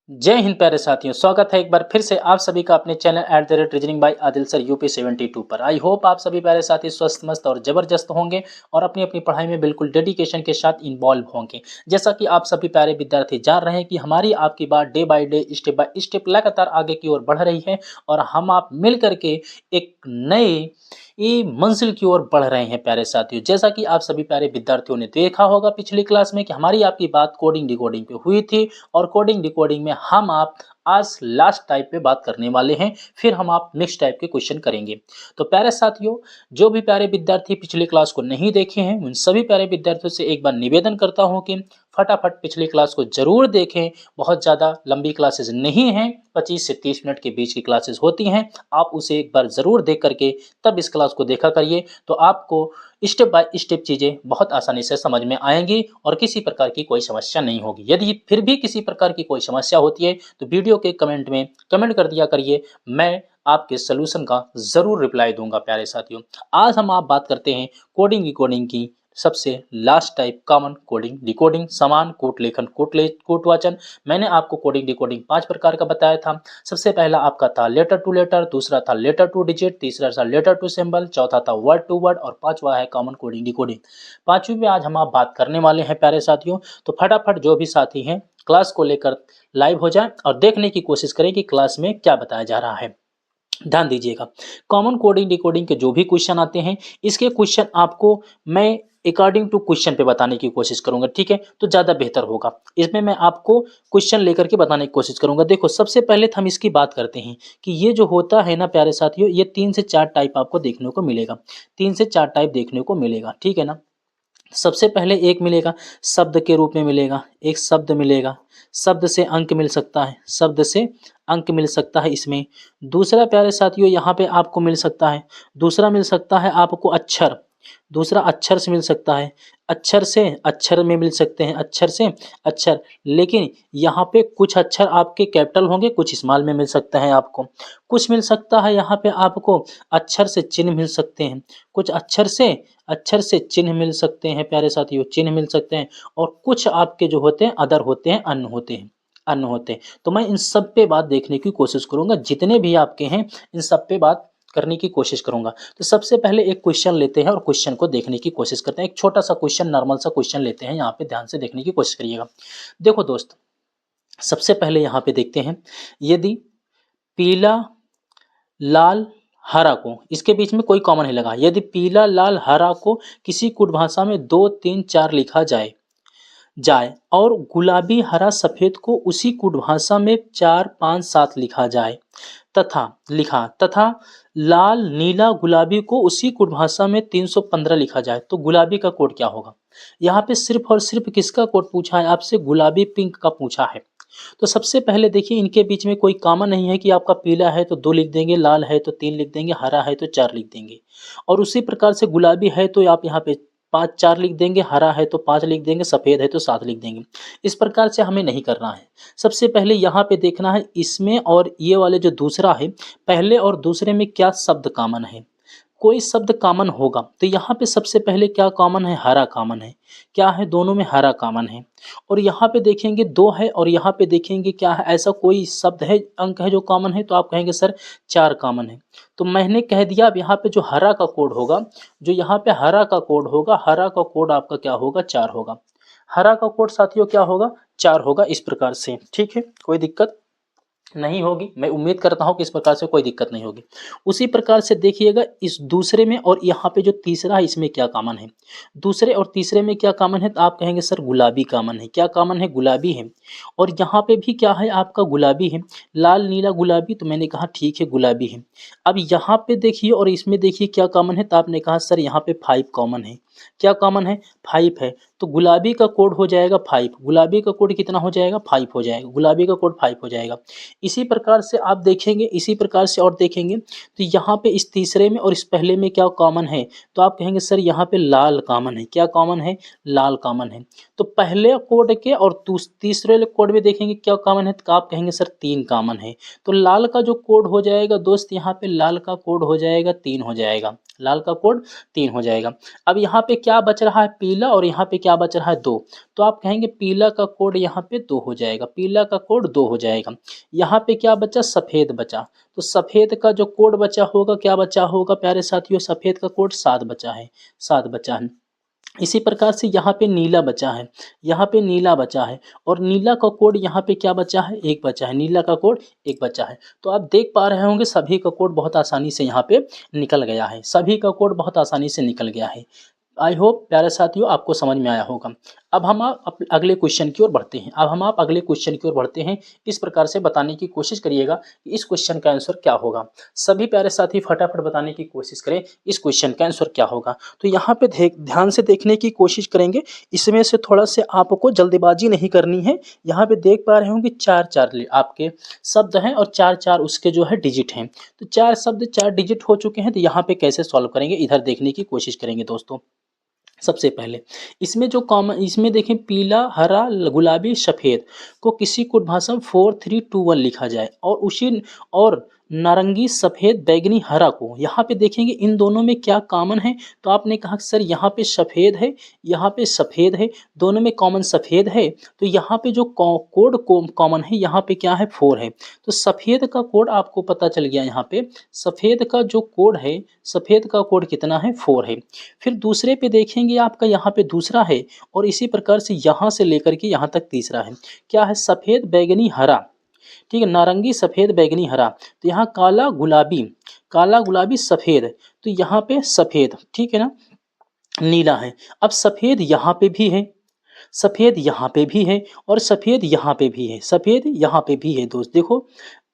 जय हिंद प्यारे साथियों, स्वागत है एक बार फिर से आप सभी का अपने channel at the rate reasoning by Adil sir UP 72 पर। आई होप आप सभी प्यारे साथी स्वस्थ मस्त और जबरदस्त होंगे और अपनी अपनी पढ़ाई में बिल्कुल डेडिकेशन के साथ इन्वॉल्व होंगे। जैसा कि आप सभी प्यारे विद्यार्थी जान रहे हैं कि हमारी आपकी बात डे बाय स्टेप लगातार आगे की ओर बढ़ रही है और हम आप मिल करके एक नए ये मंजिल की ओर बढ़ रहे हैं प्यारे साथियों। जैसा कि आप सभी प्यारे विद्यार्थियों ने देखा होगा पिछली क्लास में कि हमारी आपकी बात कोडिंग डिकोडिंग पे हुई थी और कोडिंग डिकोडिंग में हम आप आज लास्ट टाइप पे बात करने वाले हैं, फिर हम आप नेक्स्ट टाइप के क्वेश्चन करेंगे। तो प्यारे साथियों, जो भी प्यारे विद्यार्थी पिछली क्लास को नहीं देखे हैं उन सभी प्यारे विद्यार्थियों से एक बार निवेदन करता हूं कि फटाफट पिछली क्लास को जरूर देखें। बहुत ज़्यादा लंबी क्लासेस नहीं हैं, 25 से 30 मिनट के बीच की क्लासेस होती हैं। आप उसे एक बार ज़रूर देख करके तब इस क्लास को देखा करिए, तो आपको स्टेप बाय स्टेप चीज़ें बहुत आसानी से समझ में आएंगी और किसी प्रकार की कोई समस्या नहीं होगी। यदि फिर भी किसी प्रकार की कोई समस्या होती है तो वीडियो के कमेंट में कमेंट कर दिया करिए, मैं आपके सलूशन का ज़रूर रिप्लाई दूंगा। प्यारे साथियों, आज हम आप बात करते हैं कोडिंग डिकोडिंग की सबसे last type common coding decoding. समान कोट लेखन कोट वाचन। मैंने आपको कोडिंग डिकोडिंग 5 प्रकार का बताया था। सबसे पहला आपका था लेटर टू लेटर, दूसरा था लेटर टू डिजिट, तीसरा था लेटर टू सिंबल, चौथा था वर्ड टू वर्ड और पांचवा है कॉमन कोडिंग डिकोडिंग। पांचवी में आज हम आप बात करने वाले हैं प्यारे साथियों। तो फटाफट जो भी साथी हैं क्लास को लेकर लाइव हो जाए और देखने की कोशिश करें कि क्लास में क्या बताया जा रहा है। ध्यान दीजिएगा, कॉमन कोडिंग डिकोडिंग के जो भी क्वेश्चन आते हैं इसके क्वेश्चन आपको मैं अकॉर्डिंग टू क्वेश्चन पे बताने की कोशिश करूंगा, ठीक है? तो ज़्यादा बेहतर होगा। इसमें मैं आपको क्वेश्चन लेकर के बताने की कोशिश करूंगा। देखो, सबसे पहले तो हम इसकी बात करते हैं कि ये जो होता है ना प्यारे साथियों, ये 3 से 4 टाइप आपको देखने को मिलेगा। 3 से 4 टाइप देखने को मिलेगा, ठीक है ना? सबसे पहले एक मिलेगा शब्द के रूप में मिलेगा, एक शब्द मिलेगा, शब्द से अंक मिल सकता है, शब्द से अंक मिल सकता है इसमें। दूसरा प्यारे साथियों यहाँ पे आपको मिल सकता है, दूसरा मिल सकता है आपको अक्षर, दूसरा अक्षर से मिल सकता है, अक्षर से अक्षर में मिल सकते हैं, अक्षर से अक्षर। लेकिन यहाँ पे कुछ अक्षर आपके कैपिटल होंगे, कुछ स्मॉल में मिल सकता है आपको। कुछ मिल सकता है यहाँ पे आपको अक्षर से चिन्ह मिल सकते हैं, कुछ अक्षर से चिन्ह मिल सकते हैं प्यारे साथियों, चिन्ह मिल सकते हैं। और कुछ आपके जो होते हैं अदर होते हैं, अन्य होते हैं, अन्य होते हैं। तो मैं इन सब पे बात देखने की कोशिश करूंगा, जितने भी आपके हैं इन सब पे बात करने की कोशिश करूंगा। तो सबसे पहले एक क्वेश्चन लेते हैं और क्वेश्चन को देखने की कोशिश करते हैं। एक छोटा सा क्वेश्चन, नॉर्मल सा क्वेश्चन लेते हैं, यहाँ पे ध्यान से देखने की कोशिश करिएगा। देखो दोस्त, सबसे पहले यहाँ पे देखते हैं, यदि पीला लाल हरा को, इसके बीच में कोई कॉमन नहीं लगा, यदि पीला लाल हरा को किसी कुट भाषा में 2 3 4 लिखा जाए जाए और गुलाबी हरा सफेद को उसी कुट भाषा में 4 5 7 लिखा जाए तथा लाल नीला गुलाबी को उसी कोड भाषा में 315 लिखा जाए, तो गुलाबी का कोड क्या होगा? यहाँ पे सिर्फ और सिर्फ किसका कोड पूछा है आपसे? गुलाबी पिंक का पूछा है। तो सबसे पहले देखिए, इनके बीच में कोई कॉमन नहीं है कि आपका पीला है तो 2 लिख देंगे, लाल है तो 3 लिख देंगे, हरा है तो 4 लिख देंगे। और उसी प्रकार से गुलाबी है तो आप यहाँ पे 5 4 लिख देंगे, हरा है तो 5 लिख देंगे, सफ़ेद है तो 7 लिख देंगे। इस प्रकार से हमें नहीं करना है। सबसे पहले यहाँ पे देखना है इसमें और ये वाले जो दूसरा है, पहले और दूसरे में क्या शब्द कॉमन है? कोई शब्द कॉमन होगा, तो यहाँ पे सबसे पहले क्या कॉमन है? हरा कॉमन है। क्या है? दोनों में हरा कॉमन है। और यहाँ पे देखेंगे 2 है और यहाँ पे देखेंगे क्या है, ऐसा कोई शब्द है, अंक है जो कॉमन है, तो आप कहेंगे सर 4 कॉमन है। तो मैंने कह दिया, अब यहाँ पे जो हरा का कोड होगा, जो यहाँ पे हरा का कोड होगा, हरा का कोड आपका क्या होगा? 4 होगा। हरा का कोड साथियों क्या होगा? 4 होगा। इस प्रकार से, ठीक है, कोई दिक्कत नहीं होगी। मैं उम्मीद करता हूं कि इस प्रकार से कोई दिक्कत नहीं होगी। उसी प्रकार से देखिएगा इस दूसरे में और यहाँ पे जो तीसरा है, इसमें क्या कॉमन है? दूसरे और तीसरे में क्या कॉमन है? तो आप कहेंगे सर गुलाबी कॉमन है। क्या कॉमन है? गुलाबी है। और यहाँ पे भी क्या है आपका? गुलाबी है। लाल नीला गुलाबी, तो मैंने कहा ठीक है गुलाबी है। अब यहाँ पे देखिए और इसमें देखिए क्या कॉमन है, तो आपने कहा सर यहाँ पे 5 कॉमन है। क्या कॉमन है? 5 है। तो गुलाबी का कोड हो जाएगा 5। गुलाबी का कोड कितना हो जाएगा? 5 हो जाएगा। गुलाबी का कोड 5 हो जाएगा। इसी प्रकार से आप देखेंगे, इसी प्रकार से और देखेंगे तो यहाँ पे इस तीसरे में और इस पहले में क्या कॉमन है? तो आप कहेंगे सर यहाँ पे लाल कॉमन है। क्या कॉमन है? लाल कॉमन है। तो पहले कोड के और तीसरे कोड में देखेंगे क्या कॉमन है, तो आप कहेंगे सर 3 कॉमन है। तो लाल का जो कोड हो जाएगा दोस्त, यहाँ पे लाल का कोड हो जाएगा 3 हो जाएगा। लाल का कोड 3 हो जाएगा। अब यहाँ पे पे क्या बच रहा है पीला और यहाँ पे क्या बच रहा है 2। तो आप कहेंगे पीला का कोड यहाँ पे 2 हो जाएगा, पीला का कोड 2 हो जाएगा। यहाँ पे क्या बचा सफ़ेद बचा, तो सफ़ेद का जो कोड बचा होगा क्या बचा होगा प्यारे साथियों, सफ़ेद का कोड 7 बचा है, 7 बचा है। इसी प्रकार से यहाँ पे नीला बचा है, यहाँ पे नीला बचा है और नीला का कोड यहाँ पे क्या बचा है 1 बचा है, नीला का कोड 1 बचा है। तो आप देख पा रहे होंगे सभी का कोड बहुत आसानी से यहाँ पे निकल गया है, सभी का कोड बहुत आसानी से निकल गया है। आई होप प्यारे साथियों आपको समझ में आया होगा। अब हम आप अगले क्वेश्चन की ओर बढ़ते हैं, अब हम आप अगले क्वेश्चन की ओर बढ़ते हैं। इस प्रकार से बताने की कोशिश करिएगा कि इस क्वेश्चन का आंसर क्या होगा। सभी प्यारे साथी फटाफट बताने की कोशिश करें इस क्वेश्चन का आंसर क्या होगा। तो यहाँ पे ध्यान से देखने की कोशिश करेंगे, इसमें से थोड़ा से आपको जल्दबाजी नहीं करनी है। यहाँ पे देख पा रहे होंगे 4 आपके शब्द हैं और 4 उसके जो है डिजिट हैं। तो 4 शब्द 4 डिजिट हो चुके हैं, तो यहाँ पे कैसे सॉल्व करेंगे इधर देखने की कोशिश करेंगे दोस्तों। सबसे पहले इसमें जो कॉमन, इसमें देखें पीला हरा गुलाबी सफ़ेद को किसी कोड भाषा में 4 3 2 1 लिखा जाए और उसी और नारंगी सफ़ेद बैगनी हरा को यहाँ पे देखेंगे इन दोनों में क्या कॉमन है। तो आपने कहा कि सर यहाँ पे सफ़ेद है, यहाँ पे सफ़ेद है, दोनों में कॉमन सफ़ेद है, तो यहाँ पे जो कोड कॉमन है यहाँ पे क्या है 4 है। तो सफ़ेद का कोड आपको पता चल गया, यहाँ पे सफ़ेद का जो कोड है, सफ़ेद का कोड कितना है 4 है। फिर दूसरे पे देखेंगे आपका यहाँ पे दूसरा है और इसी प्रकार से यहाँ से लेकर के यहाँ तक तीसरा है, क्या है सफ़ेद बैगनी हरा, ठीक है, नारंगी सफ़ेद बैगनी हरा। तो यहाँ काला गुलाबी सफ़ेद, तो यहाँ पे सफ़ेद, ठीक है ना, नीला है। अब सफ़ेद यहाँ पे भी है, सफ़ेद यहाँ पे भी है और सफ़ेद यहाँ पे भी है, सफ़ेद यहाँ पे भी है दोस्त। देखो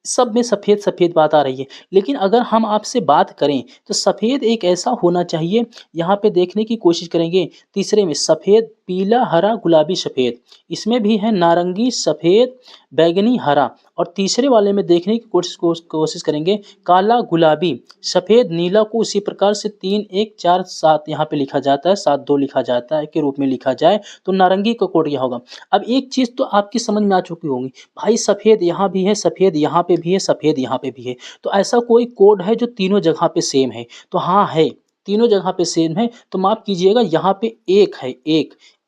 सब में सफ़ेद सफ़ेद बात आ रही है, लेकिन अगर हम आपसे बात करें तो सफ़ेद एक ऐसा होना चाहिए, यहाँ पे देखने की कोशिश करेंगे। तीसरे में सफ़ेद पीला हरा गुलाबी सफ़ेद, इसमें भी है नारंगी सफ़ेद बैगनी हरा, और तीसरे वाले में देखने की कोशिश करेंगे काला गुलाबी सफ़ेद नीला को उसी प्रकार से 3 1 4 7 यहाँ पे लिखा जाता है, 7 2 लिखा जाता है के रूप में लिखा जाए तो नारंगी का कोड क्या होगा। अब एक चीज़ तो आपकी समझ में आ चुकी होगी भाई, सफ़ेद यहाँ भी है, सफ़ेद यहाँ पे भी है, सफ़ेद यहाँ पे भी है, तो ऐसा कोई कोड है जो तीनों जगह पे सेम है। तो हाँ है, तीनों जगह पे सेम है। तो माफ़ कीजिएगा यहाँ पे एक है,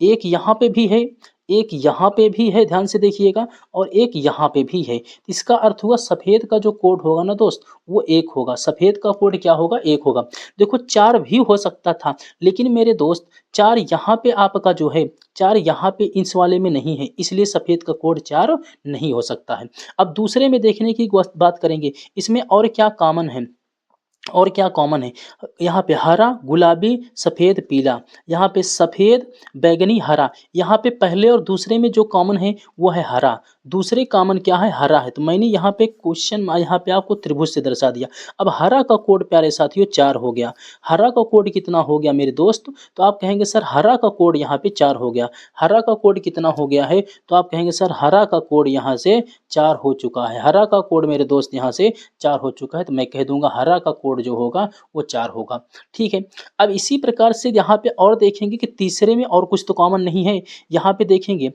एक यहाँ पे भी है, एक यहाँ पे भी है, ध्यान से देखिएगा, और एक यहाँ पे भी है। इसका अर्थ हुआ सफ़ेद का जो कोड होगा ना दोस्त वो 1 होगा, सफ़ेद का कोड क्या होगा 1 होगा। देखो 4 भी हो सकता था, लेकिन मेरे दोस्त 4 यहाँ पे आपका जो है 4 यहाँ पे इस वाले में नहीं है, इसलिए सफ़ेद का कोड 4 नहीं हो सकता है। अब दूसरे में देखने की बात करेंगे, इसमें और क्या कॉमन है, और क्या कॉमन है। यहाँ पे हरा गुलाबी सफ़ेद पीला, यहाँ पे सफ़ेद बैगनी हरा, यहाँ पे पहले और दूसरे में जो कॉमन है वो है हरा, दूसरे कॉमन क्या है हरा है। तो मैंने यहाँ पे क्वेश्चन यहाँ पे आपको त्रिभुज से दर्शा दिया। अब हरा का कोड प्यारे साथियों 4 हो गया, हरा का कोड कितना हो गया मेरे दोस्त, तो आप कहेंगे सर हरा का कोड यहाँ पे 4 हो गया। हरा का कोड कितना हो गया है, तो आप कहेंगे सर हरा का कोड यहाँ से 4 हो चुका है, हरा का कोड मेरे दोस्त यहाँ से 4 हो चुका है। तो मैं कह दूंगा हरा का कोड जो होगा वो 4 होगा, ठीक है। अब इसी प्रकार से यहाँ पे और देखेंगे कि तीसरे में और कुछ तो कॉमन नहीं है। यहाँ पे देखेंगे,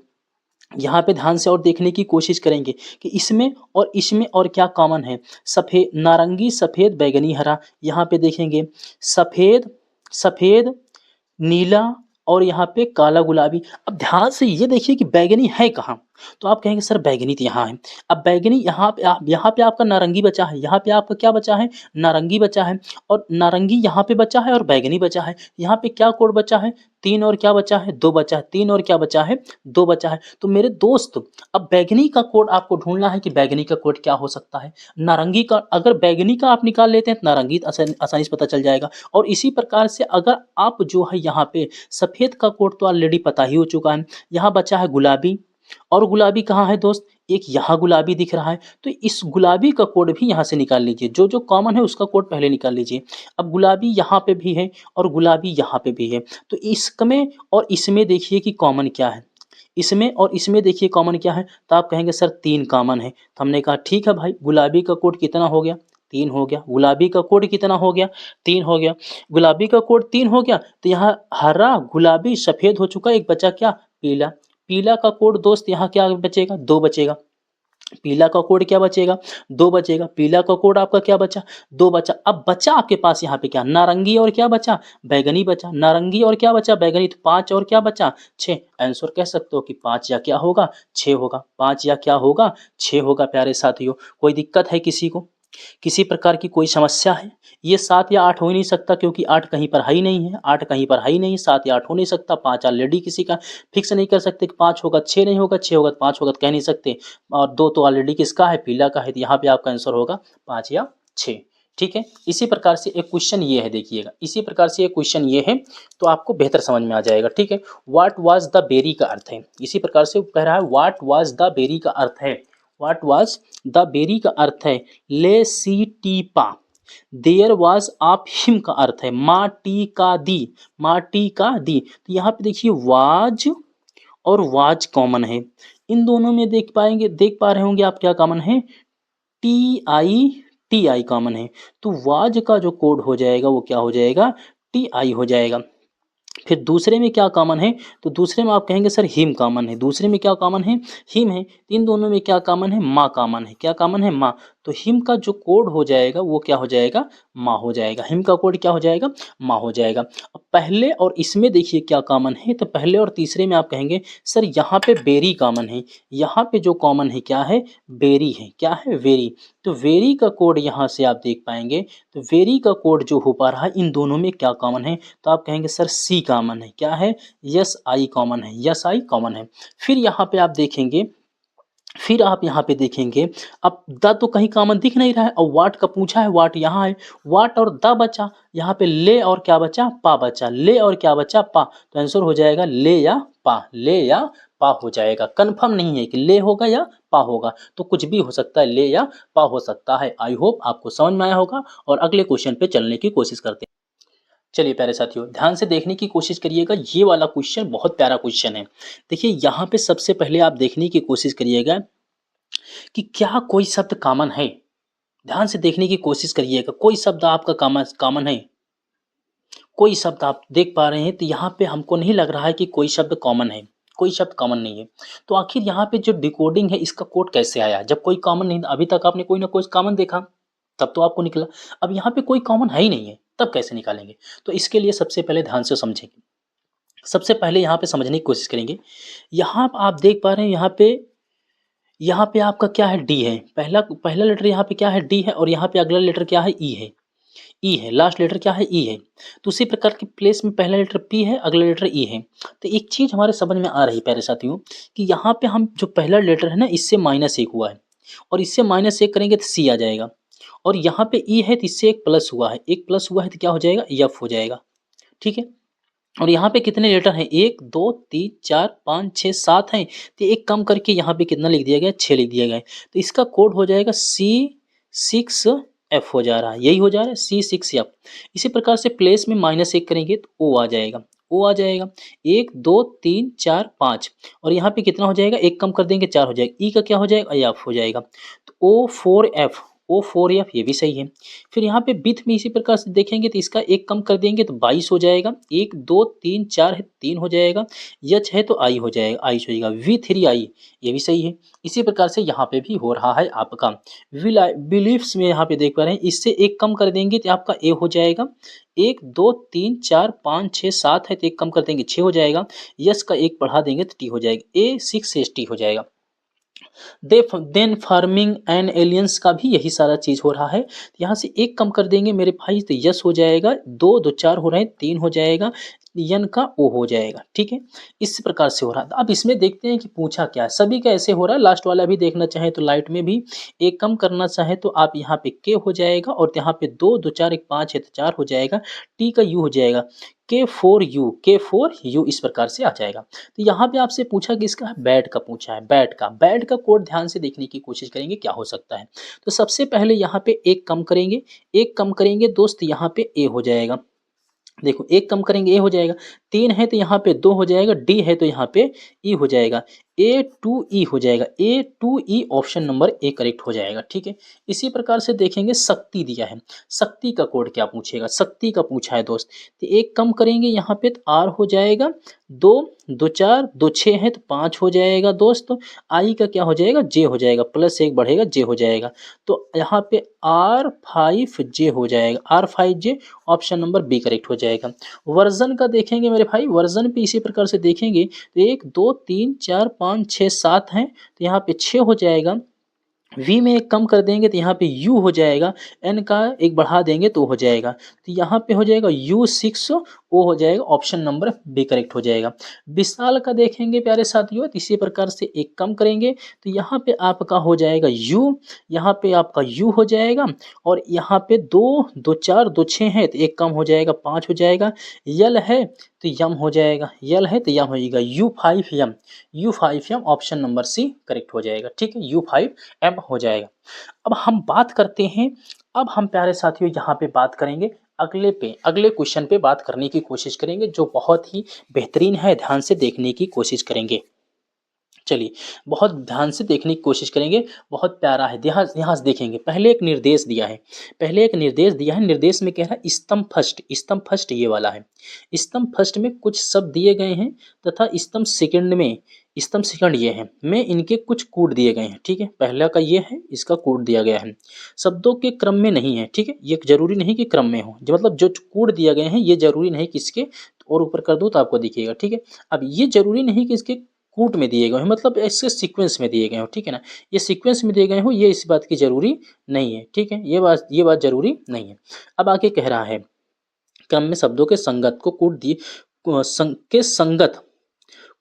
यहाँ पे ध्यान से और देखने की कोशिश करेंगे कि इसमें और क्या कॉमन है। सफ़ेद नारंगी सफ़ेद बैगनी हरा, यहाँ पे देखेंगे सफ़ेद सफ़ेद नीला और यहाँ पे काला गुलाबी। अब ध्यान से ये देखिए कि बैगनी है कहाँ, तो आप कहेंगे सर बैगनी तो यहाँ है। अब बैगनी यहाँ पे आपका नारंगी बचा है, यहाँ पे आपका क्या बचा है नारंगी बचा है, और नारंगी यहाँ पे बचा है और बैगनी बचा है। यहाँ पे क्या कोड बचा है 3 और क्या बचा है 2 बचा है, 3 और क्या बचा है 2 बचा है। तो मेरे दोस्त अब बैगनी का कोड आपको ढूंढना है कि बैगनी का कोड क्या हो सकता है। नारंगी का, अगर बैगनी का आप निकाल लेते हैं तो नारंगी आसानी से पता चल जाएगा। और इसी प्रकार से अगर आप जो है यहाँ पे सफ़ेद का कोड तो ऑलरेडी पता ही हो चुका है, यहाँ बचा है गुलाबी, और गुलाबी कहाँ है दोस्त, एक यहाँ गुलाबी दिख रहा है, तो इस गुलाबी का कोड भी यहाँ से निकाल लीजिए, जो जो कॉमन है उसका कोड पहले निकाल लीजिए। अब गुलाबी यहाँ पे भी है और गुलाबी यहाँ पे भी है, तो इसमें और इसमें देखिए कि कॉमन क्या है, इसमें और इसमें देखिए कॉमन क्या है। तो आप कहेंगे सर 3 कॉमन है। तो हमने कहा ठीक है भाई, गुलाबी का कोड कितना हो गया 3 हो गया, गुलाबी का कोड कितना हो गया 3 हो गया, गुलाबी का कोड 3 हो गया। तो यहाँ हरा गुलाबी सफ़ेद हो चुका, एक बचा क्या पीला, पीला का कोड दोस्त यहाँ क्या बचेगा 2 बचेगा। पीला का कोड क्या बचेगा, 2 बचेगा। पीला का कोड आपका क्या बचा, 2 बचा। अब बचा आपके पास यहाँ पे क्या, नारंगी और क्या बचा, बैंगनी बचा। नारंगी और क्या बचा, बैंगनी, तो 5 और क्या बचा, 6। आंसर कह सकते हो कि 5 या क्या होगा, 6 होगा। 5 या क्या होगा, 6 होगा प्यारे साथियों। कोई दिक्कत है किसी को, किसी प्रकार की कोई समस्या है? ये 7 या 8 हो ही नहीं सकता, क्योंकि 8 कहीं पर है ही नहीं है, 8 कहीं पर है ही नहीं, 7 या 8 हो नहीं सकता। 5 ऑलरेडी किसी का फिक्स नहीं कर सकते कि 5 होगा, 6 नहीं होगा, 6 होगा तो 5 होगा तो कह नहीं सकते। और 2 तो ऑलरेडी किसका है, पीला का है, तो यहाँ पे आपका आंसर होगा 5 या 6। ठीक है, इसी प्रकार से एक क्वेश्चन ये है, देखिएगा, इसी प्रकार से एक क्वेश्चन ये है, तो आपको बेहतर समझ में आ जाएगा। ठीक है, व्हाट वाज द बेरी का अर्थ है, इसी प्रकार से कह रहा है व्हाट वाज द बेरी का अर्थ है, व्हाट वाज द बेरी का अर्थ है ले सी टी पा। देयर वाज आप हिम का अर्थ है माटी का दी, माटी का दी। तो यहाँ पे देखिए वाज और वाज कॉमन है, इन दोनों में देख पाएंगे, देख पा रहे होंगे आप क्या कॉमन है, टी आई कॉमन है। तो वाज का जो कोड हो जाएगा वो क्या हो जाएगा, टी आई हो जाएगा। फिर दूसरे में क्या कॉमन है, तो दूसरे में आप कहेंगे सर हिम कॉमन है, दूसरे में क्या कॉमन है, हिम है। इन दोनों में क्या कॉमन है, माँ कॉमन है। क्या कॉमन है, माँ। तो हिम का जो कोड हो जाएगा वो क्या हो जाएगा, माँ हो जाएगा। हिम का कोड क्या हो जाएगा, माँ हो जाएगा। अब पहले और इसमें देखिए क्या कॉमन है, तो पहले और तीसरे में आप कहेंगे सर यहाँ पे बेरी कॉमन है, यहाँ पे जो कॉमन है क्या है, बेरी है, क्या है, वेरी। तो वेरी का कोड यहाँ से आप देख पाएंगे, तो वेरी का कोड जो हो पा रहा है इन दोनों में क्या कॉमन है, तो आप कहेंगे सर सी कॉमन है, क्या है, यस आई कॉमन है, यस आई कॉमन है। फिर यहाँ पे आप देखेंगे, फिर आप यहाँ पे देखेंगे, अब द तो कहीं कॉमन दिख नहीं रहा है, और वाट का पूछा है, वाट यहाँ है, वाट और द बचा, यहाँ पे ले और क्या बचा, पा बचा, ले और क्या बचा, पा। तो आंसर हो जाएगा ले या पा, ले या पा हो जाएगा। कंफर्म नहीं है कि ले होगा या पा होगा, तो कुछ भी हो सकता है, ले या पा हो सकता है। आई होप आपको समझ में आया होगा, और अगले क्वेश्चन पे चलने की कोशिश करते हैं। चलिए प्यारे साथियों, ध्यान से देखने की कोशिश करिएगा, ये वाला क्वेश्चन बहुत प्यारा क्वेश्चन है। देखिए यहाँ पे सबसे पहले आप देखने की कोशिश करिएगा कि क्या कोई शब्द कॉमन है। ध्यान से देखने की कोशिश करिएगा, कोई शब्द आपका कॉमन कॉमन है, कोई शब्द आप देख पा रहे हैं, तो यहाँ पे हमको नहीं लग रहा है कि कोई शब्द कॉमन है, कोई शब्द कॉमन नहीं है। तो आखिर यहाँ पे जो डिकोडिंग है इसका कोड कैसे आया, जब कोई कॉमन नहीं, अभी तक आपने कोई ना कोई कॉमन देखा, तब तो आपको निकला। अब यहाँ पे कोई कॉमन है ही नहीं है, तब कैसे निकालेंगे। तो इसके लिए सबसे पहले ध्यान से समझेंगे, सबसे पहले यहाँ पे समझने की कोशिश करेंगे। यहाँ आप देख पा रहे हैं, यहाँ पे आपका क्या है, डी है, पहला पहला लेटर यहाँ पे क्या है, डी है, और यहाँ पे अगला लेटर क्या है, ई है, ई है, लास्ट लेटर क्या है, ई है। तो उसी प्रकार की प्लेस में पहला लेटर पी है, अगला लेटर ई है। तो एक चीज हमारे समझ में आ रही है प्यारे साथियों, कि यहाँ पे हम जो पहला लेटर है ना, इससे -1 हुआ है, और इससे -1 करेंगे तो सी आ जाएगा, और यहाँ पे ई है तो इससे एक प्लस हुआ है, एक प्लस हुआ है तो क्या हो जाएगा, एफ हो जाएगा। ठीक है, और यहाँ पे कितने लेटर हैं, 1 2 3 4 5 6 7 हैं, तो एक कम करके यहाँ पे कितना लिख दिया गया, 6 लिख दिया गया है। तो इसका कोड हो जाएगा C6F हो जा रहा है, यही हो जा रहा है C6F। इसी प्रकार से प्लेस में -1 करेंगे तो ओ आ जाएगा, ओ आ जाएगा। 1 2 3 4 5, और यहाँ पे कितना हो जाएगा, एक कम कर देंगे 4 हो जाएगा, ई का क्या हो जाएगा, एफ हो जाएगा। तो O4F, O4F ये भी सही है। फिर यहाँ पे विथ में इसी प्रकार से देखेंगे तो इसका एक कम कर देंगे तो 22 हो जाएगा, 1 2 3 4 है 3 हो जाएगा, एच है तो आई हो जाएगा, आई हो जाएगा, V3I ये भी सही है। इसी प्रकार से यहाँ पे भी हो रहा है आपका। बिलीफ्स में यहाँ पे देख पा रहे हैं, इससे एक कम कर देंगे तो आपका ए हो जाएगा, 1 2 3 4 5 6 7 है तो एक कम कर देंगे 6 हो जाएगा, यस का एक बढ़ा देंगे तो टी हो जाएगा, A6ST हो जाएगा। देन फार्मिंग एंड एलियंस का भी यही सारा चीज हो रहा है। यहाँ से एक कम कर देंगे मेरे भाई तो यस हो जाएगा, 2 2 4 हो रहे हैं, 3 हो जाएगा, यन का ओ हो जाएगा। ठीक है, इस प्रकार से हो रहा है। अब इसमें देखते हैं कि पूछा क्या है, सभी का ऐसे हो रहा है। लास्ट वाला भी देखना चाहे तो लाइट में भी एक कम करना चाहे तो आप यहाँ पे के हो जाएगा, और यहाँ पे 2 2 4 1 5 है तो 4 हो जाएगा, टी का यू हो जाएगा, के4 यू इस प्रकार से आ जाएगा। तो यहाँ पे आपसे पूछा कि इसका बैट का पूछा है, बैट का कोड ध्यान से देखने की कोशिश करेंगे क्या हो सकता है। तो सबसे पहले यहाँ पे एक कम करेंगे, एक कम करेंगे दोस्त, यहाँ पे ए हो जाएगा। देखो एक कम करेंगे ए हो जाएगा, 3 है तो यहाँ पे 2 हो जाएगा, डी है तो यहाँ पे ई हो जाएगा, A2E हो जाएगा, A2E option number A correct हो जाएगा। ठीक है, इसी प्रकार से देखेंगे शक्ति दिया है, शक्ति का कोड क्या पूछेगा, शक्ति का पूछा है दोस्त, तो एक कम करेंगे यहाँ पे तो आर हो जाएगा 2, 2 4 2 6 है तो 5 हो जाएगा दोस्त। आई का क्या हो जाएगा, जे हो जाएगा, प्लस एक बढ़ेगा जे हो जाएगा, तो यहाँ पे R5J हो जाएगा, R5J option number B correct हो जाएगा। वर्जन का देखेंगे मेरे भाई, वर्जन पे इसी प्रकार से देखेंगे तो 1 2 3 4 5 6 7 हैं, तो यहाँ पे 6 हो जाएगा। वी में एक कम कर देंगे तो यहाँ पे यू हो जाएगा, एन का एक बढ़ा देंगे तो हो जाएगा, तो यहाँ पे हो जाएगा U6 ओ हो जाएगा, ऑप्शन नंबर बी करेक्ट हो जाएगा। विशाल का देखेंगे प्यारे साथियों, तो इसी प्रकार से एक कम करेंगे तो यहाँ पे आपका हो जाएगा यू, यहाँ पे आपका यू हो जाएगा, और यहाँ पे 2 2 4 2 6 है तो एक कम हो जाएगा 5 हो जाएगा। यल है तो यम हो जाएगा, यल है तो यम होगा, U5M, U5M option number C correct हो जाएगा। ठीक है, U5M हो जाएगा। अब हम बात करते हैं, अब हम प्यारे साथियों यहाँ पे बात करेंगे अगले क्वेश्चन पे बात करने की कोशिश करेंगे, जो बहुत ही बेहतरीन है, ध्यान से देखने की कोशिश करेंगे। चलिए, बहुत ध्यान से देखने की कोशिश करेंगे, बहुत प्यारा है, यहाँ से देखेंगे। पहले एक निर्देश दिया है, निर्देश में क्या है, स्तंभ फर्स्ट ये वाला है, स्तंभ फर्स्ट में कुछ शब्द दिए गए हैं तथा स्तंभ सेकंड ये है, में इनके कुछ कोड दिए गए हैं। ठीक है, पहला का ये है, इसका कोड दिया गया है, शब्दों के क्रम में नहीं है। ठीक है, ये जरूरी नहीं कि क्रम में हो, जो मतलब जो कोड दिया गए हैं ये जरूरी नहीं कि इसके और ऊपर कर दो तो आपको दिखेगा। ठीक है, अब ये जरूरी नहीं कि इसके कूट में दिए गए हो, मतलब ऐसे सीक्वेंस में दिए गए हो। ठीक है ना, ये सीक्वेंस में दिए गए हो, ये इस बात की जरूरी नहीं है। ठीक है, ये बात जरूरी नहीं है। अब आगे कह रहा है, क्रम में शब्दों के संगत को कूट दिए के संगत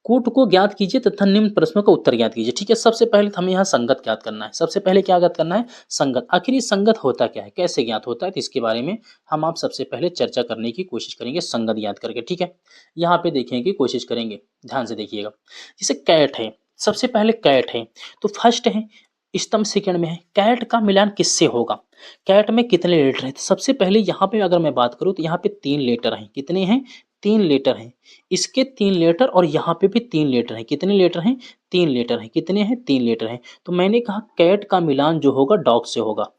कूट को ज्ञात कीजिए तथा निम्न प्रश्नों का उत्तर ज्ञात कीजिए। ठीक है, सबसे पहले हमें यहाँ संगत ज्ञात करना है, सबसे पहले क्या ज्ञात करना है, संगत। आखिर ये संगत होता क्या है, कैसे ज्ञात होता है, तो इसके बारे में हम आप सबसे पहले चर्चा करने की कोशिश करेंगे, संगत ज्ञात करके। ठीक है, यहाँ पे देखने की कोशिश करेंगे, ध्यान से देखिएगा। जैसे कैट है, सबसे पहले कैट है तो फर्स्ट है, स्तंभ सेकंड में है, कैट का मिलान किससे होगा, कैट में कितने लेटर हैं, तो सबसे पहले यहाँ पे अगर मैं बात करूँ तो यहाँ पे 3 लेटर हैं, कितने हैं, 3 लेटर हैं, इसके 3 लेटर और यहाँ पे भी 3 लेटर हैं, कितने लेटर हैं, 3 लेटर हैं, कितने हैं, 3 लेटर हैं। तो मैंने कहा कैट का मिलान जो होगा डॉग से होगा,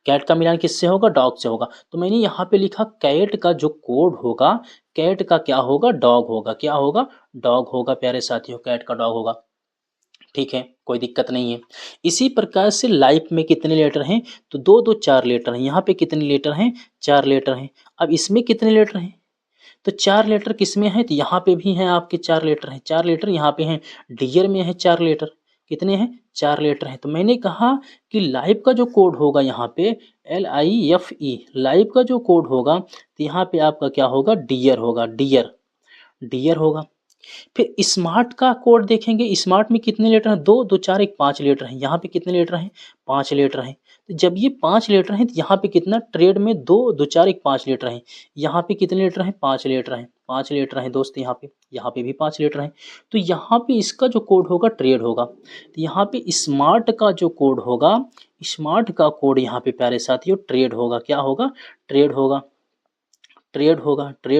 कैट का मिलान किससे होगा, डॉग से होगा, तो मैंने यहाँ पे लिखा कैट का जो कोड होगा, कैट का क्या होगा, डॉग होगा, क्या होगा, डॉग होगा प्यारे साथियों, कैट का डॉग होगा। ठीक है, कोई दिक्कत नहीं है। इसी प्रकार से लाइफ में कितने लेटर हैं, तो 2 2 4 लेटर हैं, यहाँ पे कितने लेटर हैं, 4 लेटर हैं। अब इसमें कितने लेटर हैं, तो 4 लेटर किसमें है, तो यहाँ पे भी हैं आपके 4 लेटर हैं, 4 लेटर यहाँ पे हैं, डियर में है 4 लेटर, कितने हैं, 4 लेटर हैं। तो मैंने कहा कि लाइव का जो कोड होगा यहाँ पे LIFE, लाइव का जो कोड होगा तो यहाँ पे आपका क्या होगा, डियर होगा, डियर होगा। फिर स्मार्ट का कोड देखेंगे, स्मार्ट में कितने लेटर हैं, 2 2 4 1 5 लेटर हैं, यहाँ पे कितने लेटर हैं, 5 लेटर हैं। तो जब ये 5 लेटर हैं तो यहाँ पे कितना, ट्रेड में 2 2 4 1 5 लेटर हैं, यहाँ पे कितने लेटर हैं, 5 लेटर हैं, 5 लेटर हैं दोस्त, यहाँ पे भी 5 लेटर हैं। तो यहाँ पे इसका जो कोड होगा ट्रेड होगा, तो यहाँ पे स्मार्ट का जो कोड होगा, स्मार्ट का कोड यहाँ पे प्यारे साथियों ट्रेड होगा, क्या होगा, ट्रेड होगा, ट्रेड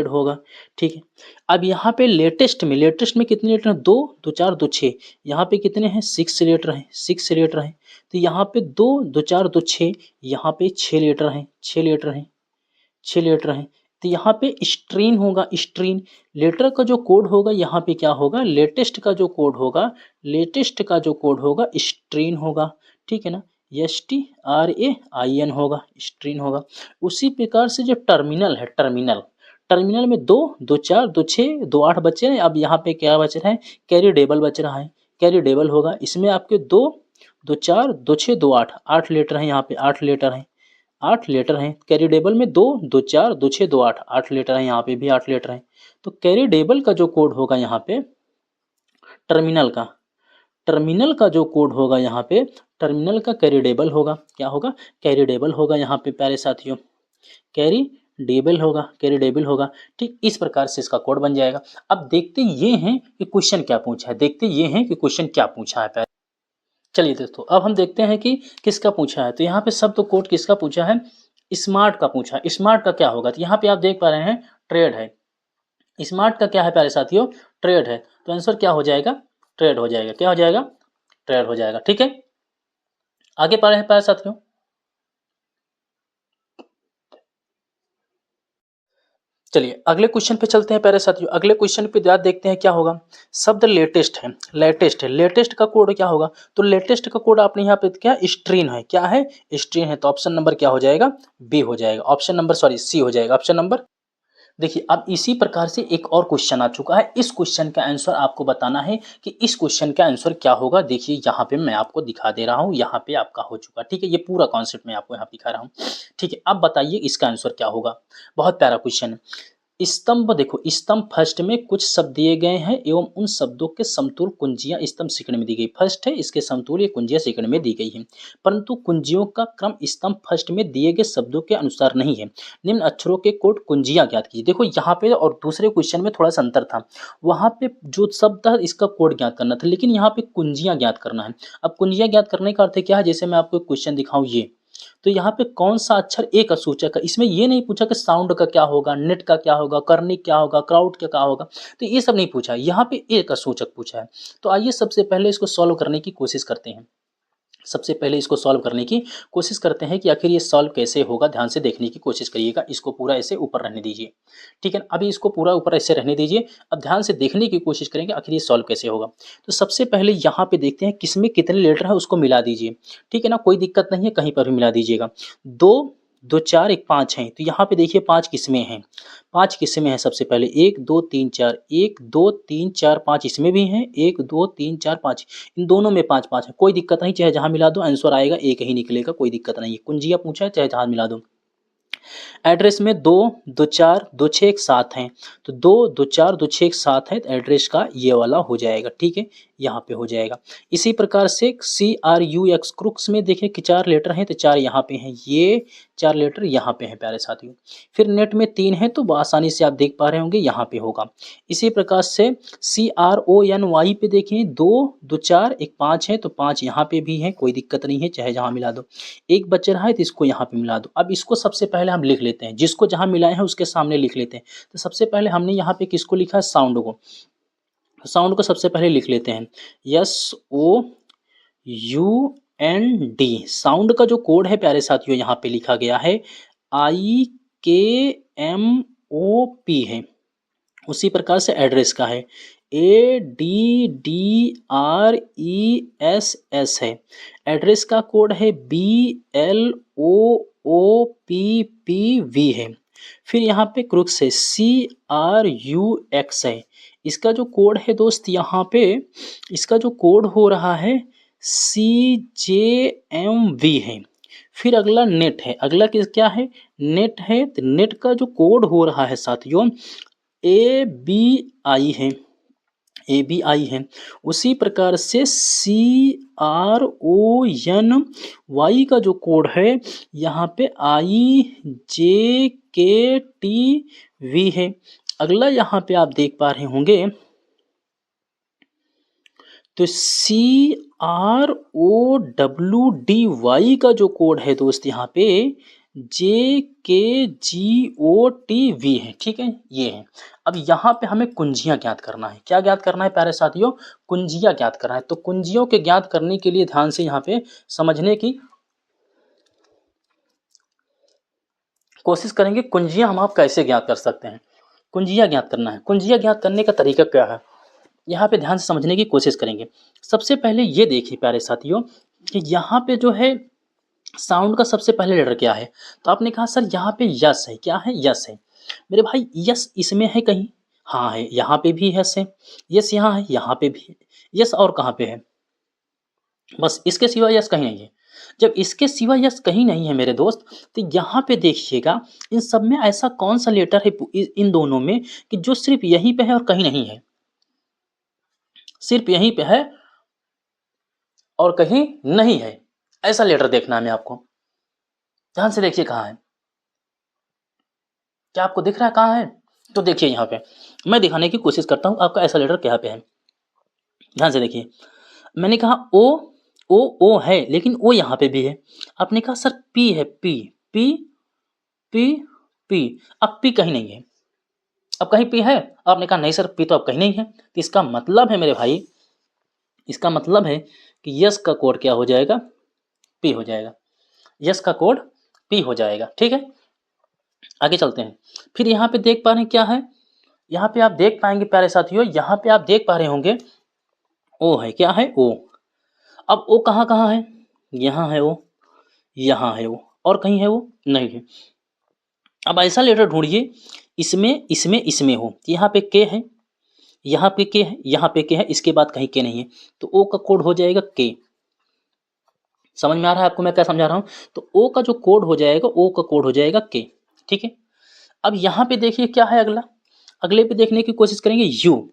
होगा। ठीक है, अब यहाँ पे लेटेस्ट में कितने लेटर हैं, 2 2 4 2 6, यहाँ पे कितने हैं, 6 लेटर हैं, 6 लेटर हैं। तो यहाँ पे 2 2 4 2 6, यहाँ पे 6 लेटर हैं, 6 लेटर हैं, 6 लेटर हैं। तो यहाँ पे स्ट्रीन होगा, स्ट्रीन लेटर का जो कोड होगा यहाँ पे क्या होगा, लेटेस्ट का जो कोड होगा, स्ट्रीन होगा। ठीक है ना, STRAIN होगा, स्ट्रीन होगा। उसी प्रकार से जो टर्मिनल है, टर्मिनल में 2 2 4 2 6 2 8 बचे हैं। अब यहाँ पे क्या बच रहा है, कैरी डेबल बच रहा है, कैरी डेबल होगा, इसमें आपके 2 2 4 2 6 2 8 8 लेटर हैं, यहाँ पे 8 लेटर हैं, 8 लेटर हैं। कैरी डेबल में 2 2 4 2 6 2 8 8 लेटर हैं, यहाँ पे भी 8 लेटर हैं। तो कैरी डेबल का जो कोड होगा यहाँ पे टर्मिनल का जो कोड होगा यहाँ पे, टर्मिनल का कैरी डेबल होगा, क्या होगा, कैरी डेबल होगा यहाँ पे प्यारे साथियों, कैरी डेबल होगा। ठीक, इस प्रकार से इसका कोड बन जाएगा। अब देखते ये हैं कि क्वेश्चन क्या पूछा है, चलिए दोस्तों, अब हम देखते हैं कि किसका पूछा है। तो यहाँ पे सब तो कोड किसका पूछा है, स्मार्ट का पूछा है। स्मार्ट का क्या होगा, तो यहाँ पे आप देख पा रहे हैं ट्रेड है, स्मार्ट का क्या है प्यारे साथियों, ट्रेड है। तो आंसर क्या हो जाएगा, ट्रेड हो जाएगा। क्या हो जाएगा? ट्रेड हो जाएगा। ठीक है, आगे पढ़े हैं प्यारे साथियों। चलिए अगले क्वेश्चन पे चलते हैं प्यारे साथियों। अगले क्वेश्चन पे याद देखते हैं क्या होगा। शब्द लेटेस्ट है, लेटेस्ट है, लेटेस्ट का कोड क्या होगा? तो लेटेस्ट का कोड आपने यहाँ पे क्या स्ट्रीन है, क्या है? स्ट्रीन है। तो ऑप्शन नंबर क्या हो जाएगा? बी हो जाएगा। ऑप्शन नंबर सॉरी सी हो जाएगा। ऑप्शन नंबर देखिए, अब इसी प्रकार से एक और क्वेश्चन आ चुका है। इस क्वेश्चन का आंसर आपको बताना है कि इस क्वेश्चन का आंसर क्या होगा। देखिए यहाँ पे मैं आपको दिखा दे रहा हूँ, यहाँ पे आपका हो चुका। ठीक है, ये पूरा कॉन्सेप्ट मैं आपको यहाँ दिखा रहा हूँ। ठीक है, अब बताइए इसका आंसर क्या होगा। बहुत प्यारा क्वेश्चन है। स्तंभ देखो, स्तंभ फर्स्ट में कुछ शब्द दिए गए हैं एवं उन शब्दों के समतुल्य कुंजियां स्तंभ सेकंड में दी गई। फर्स्ट है, इसके समतुल्य कुंजियां सेकंड में दी गई हैं, परंतु कुंजियों का क्रम स्तंभ फर्स्ट में दिए गए शब्दों के अनुसार नहीं है। निम्न अक्षरों के कोड कुंजियां ज्ञात कीजिए। देखो यहाँ पे और दूसरे क्वेश्चन में थोड़ा सा अंतर था। वहां पे जो शब्द था इसका कोड ज्ञात करना था, लेकिन यहाँ पे कुंजियां ज्ञात करना है। अब कुंजियां ज्ञात करने का अर्थ क्या है? जैसे मैं आपको क्वेश्चन दिखाऊं ये, तो यहाँ पे कौन सा अक्षर एक सूचक है। इसमें ये नहीं पूछा कि साउंड का क्या होगा, नेट का क्या होगा, कर्निक क्या होगा, क्राउड का क्या होगा, तो ये सब नहीं पूछा है। यहाँ पे एक सूचक पूछा है। तो आइए सबसे पहले इसको सॉल्व करने की कोशिश करते हैं। सबसे पहले इसको सॉल्व करने की कोशिश करते हैं कि आखिर ये सॉल्व कैसे होगा। ध्यान से देखने की कोशिश करिएगा। इसको पूरा ऐसे ऊपर रहने दीजिए। ठीक है, अभी इसको पूरा ऊपर ऐसे रहने दीजिए। अब ध्यान से देखने की कोशिश करेंगे आखिर ये सॉल्व कैसे होगा। तो सबसे पहले यहाँ पे देखते हैं किसमें कितने लेटर है, उसको मिला दीजिए। ठीक है ना, कोई दिक्कत नहीं है, कहीं पर भी मिला दीजिएगा। दो, दो चार एक पाँच हैं, तो यहाँ पे देखिए पाँच किस्में हैं। पाँच किस्में हैं। सबसे पहले एक दो तीन चार, एक दो तीन चार पाँच इसमें भी हैं, एक दो तीन चार पाँच, इन दोनों में पाँच पाँच है। कोई दिक्कत नहीं, चाहे जहाँ मिला दो आंसर आएगा एक ही निकलेगा, कोई दिक्कत नहीं है। कुंजिया पूछा है, चाहे जहाँ मिला दो। एड्रेस में दो, दो चार, दो छः एक सात हैं, तो दो, दो चार, दो छः एक सात है, तो एड्रेस का ये वाला हो जाएगा। ठीक है, यहाँ पे हो जाएगा। इसी प्रकार से CRUX क्रुक्स में देखें कि चार लेटर हैं, तो चार यहाँ पे हैं, ये चार लेटर यहाँ पे हैं प्यारे साथियों। फिर नेट में तीन है, तो आसानी से आप देख पा रहे होंगे यहाँ पे होगा। इसी प्रकार से CRONY पे देखें, दो, दो चार एक पाँच है, तो पाँच यहाँ पे भी है, कोई दिक्कत नहीं है, चाहे जहाँ मिला दो। एक बच रहा है तो इसको यहाँ पे मिला दो। अब इसको सबसे पहले हम लिख लेते हैं, जिसको जहाँ मिलाए हैं उसके सामने लिख लेते हैं। तो सबसे पहले हमने यहाँ पे किसको लिखा है? साउंड को। साउंड को सबसे पहले लिख लेते हैं, SOUND। साउंड का जो कोड है प्यारे साथियों यहाँ पे लिखा गया है IKMOP है। उसी प्रकार से एड्रेस का है ADDRESS है। एड्रेस का कोड है BLOOPPV है। फिर यहाँ पे क्रुक्स है CRUX है। इसका जो कोड है दोस्त यहाँ पे, इसका जो कोड हो रहा है CJMV है। फिर अगला नेट है। अगला क्या है? नेट है। तो नेट का जो कोड हो रहा है साथियों ABI है, ABI है। उसी प्रकार से CRONY का जो कोड है यहाँ पे IJKTV है। अगला यहाँ पे आप देख पा रहे होंगे तो CROWDY का जो कोड है दोस्त यहाँ पे JKGOTV है। ठीक है, ये है। अब यहाँ पे हमें कुंजियां ज्ञात करना है। क्या ज्ञात करना है प्यारे साथियों? कुंजियां ज्ञात करना है। तो कुंजियों के ज्ञात करने के लिए ध्यान से यहाँ पे समझने की कोशिश करेंगे। कुंजियां हम आप कैसे ज्ञात कर सकते हैं? कुंजियां ज्ञात करना है। कुंजियां ज्ञात करने का तरीका क्या है, यहाँ पे ध्यान से समझने की कोशिश करेंगे। सबसे पहले ये देखिए प्यारे साथियों कि यहाँ पे जो है साउंड का सबसे पहले लेटर क्या है? तो आपने कहा सर यहाँ पे यस है। क्या है? यस है। मेरे भाई यस इसमें है कहीं? हाँ है, यहाँ पे भी यस है। यस यहाँ है, यहाँ पे भी है। यस और कहाँ पे है? बस इसके सिवा यस कहीं नहीं है। जब इसके सिवा यस कहीं नहीं है मेरे दोस्त, तो यहाँ पे देखिएगा इन सब में ऐसा कौन सा लेटर है इन दोनों में कि जो सिर्फ यहीं पे है और कहीं नहीं है? सिर्फ यहीं पे है और कहीं नहीं है। ऐसा लेटर देखना है मैं आपको। ध्यान से देखिए कहाँ है। क्या आपको दिख रहा है कहाँ है? तो देखिए यहाँ पे मैं दिखाने की कोशिश करता हूँ आपका ऐसा लेटर क्या पे है। ध्यान से देखिए, मैंने कहा ओ है, लेकिन ओ यहाँ पे भी है। आपने कहा सर पी है, पी पी पी पी। अब पी कहीं नहीं है। अब कहीं पी है? आपने कहा नहीं सर पी तो अब कहीं नहीं है। तो इसका मतलब है मेरे भाई इसका मतलब है कि यस का कोड क्या हो जाएगा, पी हो जाएगा। यस का कोड पी हो जाएगा। ठीक है, आगे चलते हैं। फिर यहाँ पे देख पा रहे हैं क्या है, यहाँ पे आप देख पाएंगे प्यारे साथियों, यहाँ पे आप देख पा रहे होंगे ओ है, क्या है ओ। अब ओ कहाँ कहाँ है, यहाँ है ओ, यहाँ है ओ, और कहीं है वो नहीं है। अब ऐसा लेटर ढूंढिए इसमें इसमें इसमें हो। यहाँ पे के है, यहाँ पे के है, यहाँ पे के है, इसके बाद कहीं के नहीं है, तो ओ का कोड हो जाएगा के। समझ में आ रहा है आपको मैं क्या समझा रहा हूँ? तो ओ का जो कोड हो जाएगा, ओ का कोड हो जाएगा के। ठीक है, अब यहाँ पे देखिए क्या है अगला, अगले पे देखने की कोशिश करेंगे यू।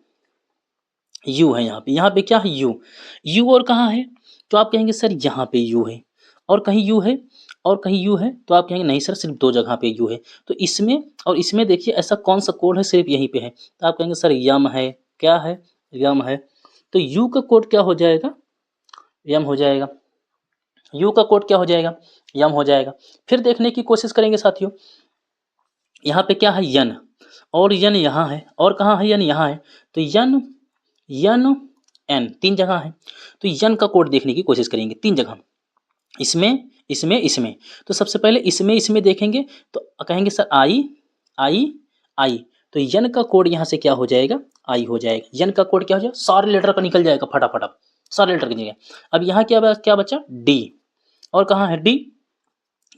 यू है यहाँ पे क्या है यू। यू और कहाँ है, तो आप कहेंगे सर यहाँ पे यू है, और कहीं यू है, और कहीं यू है, तो आप कहेंगे नहीं सर सिर्फ दो जगह पे यू है। तो इसमें और इसमें देखिए ऐसा कौन सा कोड है सिर्फ यहीं पे है, तो आप कहेंगे सर यम है, क्या है यम है। तो यू का कोड क्या हो जाएगा, यम हो जाएगा। यू का कोड क्या हो जाएगा, यम हो जाएगा। फिर देखने की कोशिश करेंगे साथियों, यहाँ पे क्या है यन, और यन यहाँ है, और कहाँ है यन यहाँ है, तो यन यन एन तीन जगह है। तो यन का कोड देखने की कोशिश करेंगे तीन जगह, इसमें इसमें इसमें। तो सबसे पहले इसमें इसमें देखेंगे तो कहेंगे सर आई आई आई, तो यन का कोड यहाँ से क्या हो जाएगा, आई हो जाएगा। यन का कोड क्या हो जाएगा, सारे लेटर का निकल जाएगा फटाफट, अब सारे लेटर की जगह। अब यहाँ क्या बचा डी, और कहाँ है डी,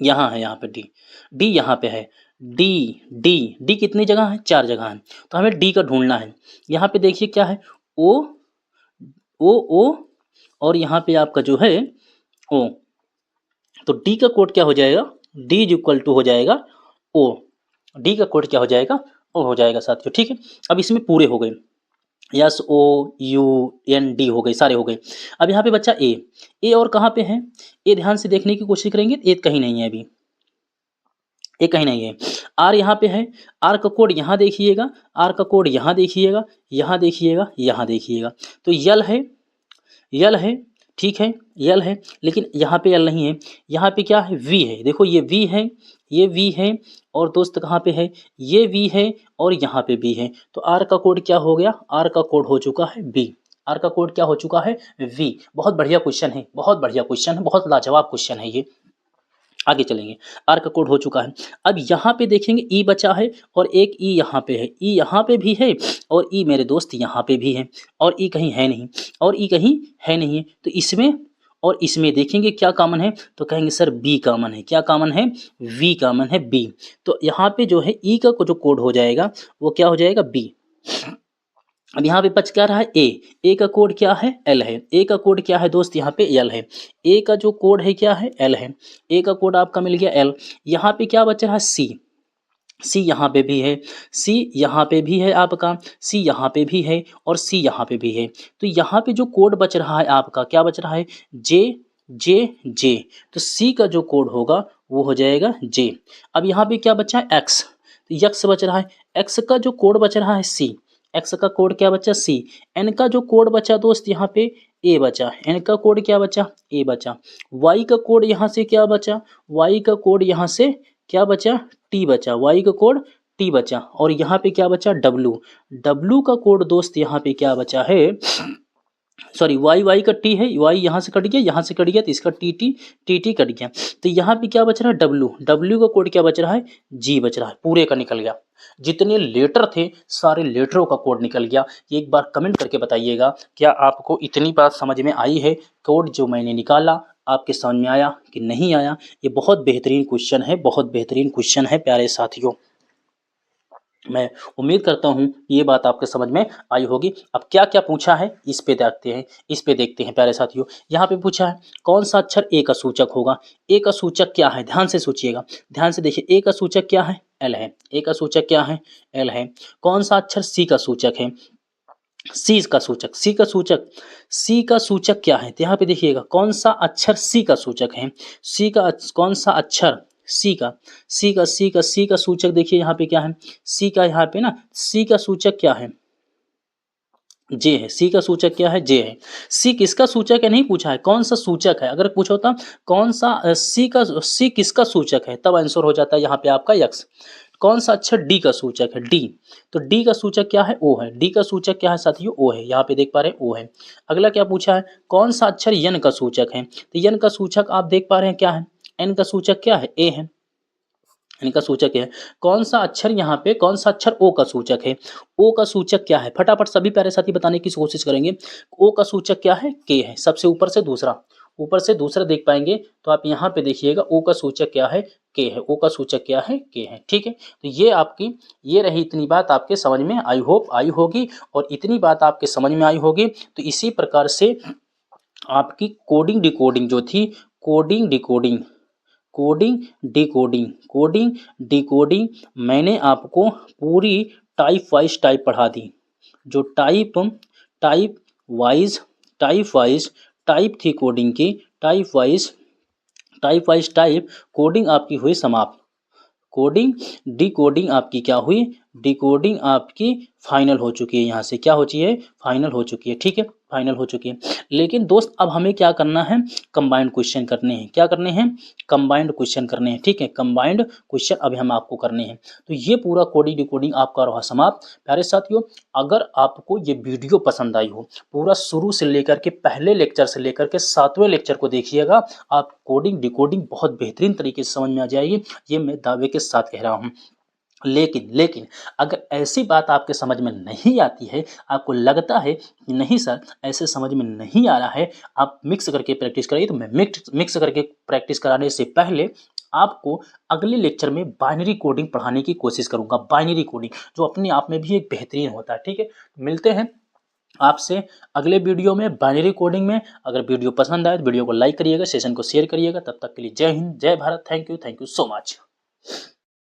यहाँ है, यहाँ पे डी, डी यहाँ पे है, डी डी डी कितनी जगह है, चार जगह है, तो हमें डी का ढूंढना है। यहाँ पे देखिए क्या है ओ ओ, और यहाँ पे आपका जो है ओ, तो डी का कोड क्या हो जाएगा, डी इज इक्वल टू हो जाएगा ओ। डी का कोड क्या हो जाएगा, ओ हो जाएगा साथियों। ठीक है, अब इसमें पूरे हो गए, yes O U N D हो गए, सारे हो गए। अब यहाँ पे बच्चा ए और कहाँ पे है, ए ध्यान से देखने की कोशिश करेंगे, ए कहीं नहीं है अभी, ये कहीं नहीं है। आर यहाँ पे है, आर का कोड यहाँ देखिएगा, आर का कोड यहाँ देखिएगा, यहाँ देखिएगा, यहाँ देखिएगा। तो यल है, यल है, ठीक है यल है, लेकिन यहाँ पे यल नहीं है, यहाँ पे क्या है वी है। देखो ये वी है, ये वी है, और दोस्त कहाँ पे है, ये वी है, और यहाँ पे बी है। तो आर का कोड क्या हो गया, आर का कोड हो चुका है बी। आर का कोड क्या हो चुका है, वी। बहुत बढ़िया क्वेश्चन है, बहुत बढ़िया क्वेश्चन है, बहुत लाजवाब क्वेश्चन है ये। आगे चलेंगे, आर का कोड हो चुका है। अब यहाँ पे देखेंगे ई बचा है, और एक ई यहाँ पे है, ई यहाँ पे भी है, और ई मेरे दोस्त यहाँ पे भी है, और ई कहीं है नहीं, और ई कहीं है नहीं है। तो इसमें और इसमें देखेंगे क्या कॉमन है, तो कहेंगे सर बी कॉमन है। क्या कॉमन है, वी कॉमन है, बी। तो यहाँ पे जो है ई का जो कोड हो जाएगा वो क्या हो जाएगा, बी। अब यहाँ पे बच क्या रहा है ए का कोड क्या है, एल है। ए का कोड क्या है दोस्त, यहाँ पे एल है। ए का जो कोड है क्या है, एल है। ए का कोड आपका मिल गया एल। यहाँ पे क्या बच रहा है, सी। सी यहाँ पे भी है, सी यहाँ पे भी है आपका, सी यहाँ पे भी है, और सी यहाँ पे भी है। तो यहाँ पे जो कोड बच रहा है आपका, क्या बच रहा है, जे जे जे। तो सी का जो कोड होगा वो हो जाएगा जे। अब यहाँ पे क्या बचा है, एक्स, तो यक्स बच रहा है। एक्स का जो कोड बच रहा है सी, एक्स का कोड क्या बचा, सी। एन का जो कोड बचा दोस्त यहाँ पे ए बचा, एन का कोड क्या बचा, ए बचा। वाई का कोड यहाँ से क्या बचा, वाई का कोड यहाँ से क्या बचा, टी बचा। वाई का कोड टी बचा, और यहाँ पे क्या बचा, डब्लू। डब्लू का कोड दोस्त यहाँ पे क्या बचा है, सॉरी वाई, वाई का टी है, वाई यहाँ से कट गया, यहाँ से कट गया, तो इसका T T T T cut गया। तो यहाँ पे क्या बच रहा है, डब्लू। डब्लू का कोड क्या बच रहा है, जी बच रहा है, पूरे का निकल गया। जितने लेटर थे सारे लेटरों का कोड निकल गया। एक बार कमेंट करके बताइएगा क्या आपको इतनी बात समझ में आई है, कोड जो मैंने निकाला आपके समझ में आया कि नहीं आया। ये बहुत बेहतरीन क्वेश्चन है, बहुत बेहतरीन क्वेश्चन है प्यारे साथियों। मैं उम्मीद करता हूँ ये बात आपके समझ में आई होगी। अब क्या क्या पूछा है इस पे देखते हैं प्यारे साथियों। यहाँ पे पूछा है कौन सा अक्षर ए का सूचक होगा। ए का सूचक क्या है, ध्यान से सोचिएगा, ध्यान से देखिए। ए का सूचक क्या है, एल है। ए का सूचक क्या है, एल है। कौन सा अक्षर सी का सूचक है, सी का सूचक, सी का सूचक, सी का सूचक क्या है, तो यहाँ पे देखिएगा कौन सा अक्षर सी का सूचक है। सी का कौन सा अक्षर, सी का सी का सूचक देखिए यहाँ पे क्या है, सी का यहाँ पे ना, सी का सूचक क्या है, जे है। सी का सूचक क्या है, जे है। सी किसका सूचक है नहीं पूछा है, कौन सा सूचक है। अगर पूछा होता कौन सा सी किसका सूचक है, तब आंसर हो जाता है यहाँ पे आपका यक्स। कौन सा अक्षर डी का सूचक है, डी। तो डी का सूचक क्या है, ओ है। डी का सूचक क्या है साथियों, ओ है। यहाँ पे देख पा रहे हैं ओ है। अगला क्या पूछा है, कौन सा अक्षर यन का सूचक है। तो यन का सूचक आप देख पा रहे हैं क्या है, एन का सूचक क्या है, ए है। इनका सूचक है। कौन सा अक्षर यहाँ पे, कौन सा अक्षर ओ का सूचक है। ओ का सूचक क्या है, फटाफट सभी प्यारे साथी बताने की कोशिश करेंगे। ओ का सूचक क्या है, के है। सबसे ऊपर से दूसरा, ऊपर से दूसरा देख पाएंगे तो आप यहाँ पे देखिएगा ओ का सूचक क्या है, के है। ओ का सूचक क्या है, के है। ठीक है, तो ये आपकी, ये रही इतनी बात आपके समझ में आई होप आई होगी। और इतनी बात आपके समझ में आई होगी तो इसी प्रकार से आपकी कोडिंग डिकोडिंग जो थी, coding decoding, coding decoding, coding decoding मैंने आपको पूरी टाइप वाइज टाइप पढ़ा दी। जो टाइप टाइप वाइज टाइप थी कोडिंग की, टाइप कोडिंग आपकी हुई समाप्त। कोडिंग डिकोडिंग आपकी क्या हुई, डिकोडिंग आपकी फाइनल हो चुकी है। यहाँ से क्या हो चुकी है, फाइनल हो चुकी है। ठीक है, फाइनल हो चुकी है। लेकिन दोस्त अब हमें क्या करना है, कंबाइंड क्वेश्चन करने हैं। क्या करने हैं, कंबाइंड क्वेश्चन करने हैं। ठीक है, कंबाइंड क्वेश्चन अभी हम आपको करने हैं। तो ये पूरा कोडिंग डिकोडिंग आपका रहा समाप्त। प्यारे साथियों, अगर आपको ये वीडियो पसंद आई हो, पूरा शुरू से लेकर के पहले लेक्चर से लेकर के 7वें लेक्चर को देखिएगा, आप कोडिंग डिकोडिंग बहुत बेहतरीन तरीके से समझ में आ जाएगी, ये मैं दावे के साथ कह रहा हूँ। लेकिन अगर ऐसी बात आपके समझ में नहीं आती है, आपको लगता है कि नहीं सर ऐसे समझ में नहीं आ रहा है, आप मिक्स करके प्रैक्टिस कराइए। तो मैं मिक्स करके प्रैक्टिस कराने से पहले आपको अगले लेक्चर में बाइनरी कोडिंग पढ़ाने की कोशिश करूंगा। बाइनरी कोडिंग जो अपने आप में भी एक बेहतरीन होता है। ठीक है, मिलते हैं आपसे अगले वीडियो में बाइनरी कोडिंग में। अगर वीडियो पसंद आए तो वीडियो को लाइक करिएगा, सेशन को शेयर करिएगा। तब तक के लिए जय हिंद, जय Bharat. Thank you so much.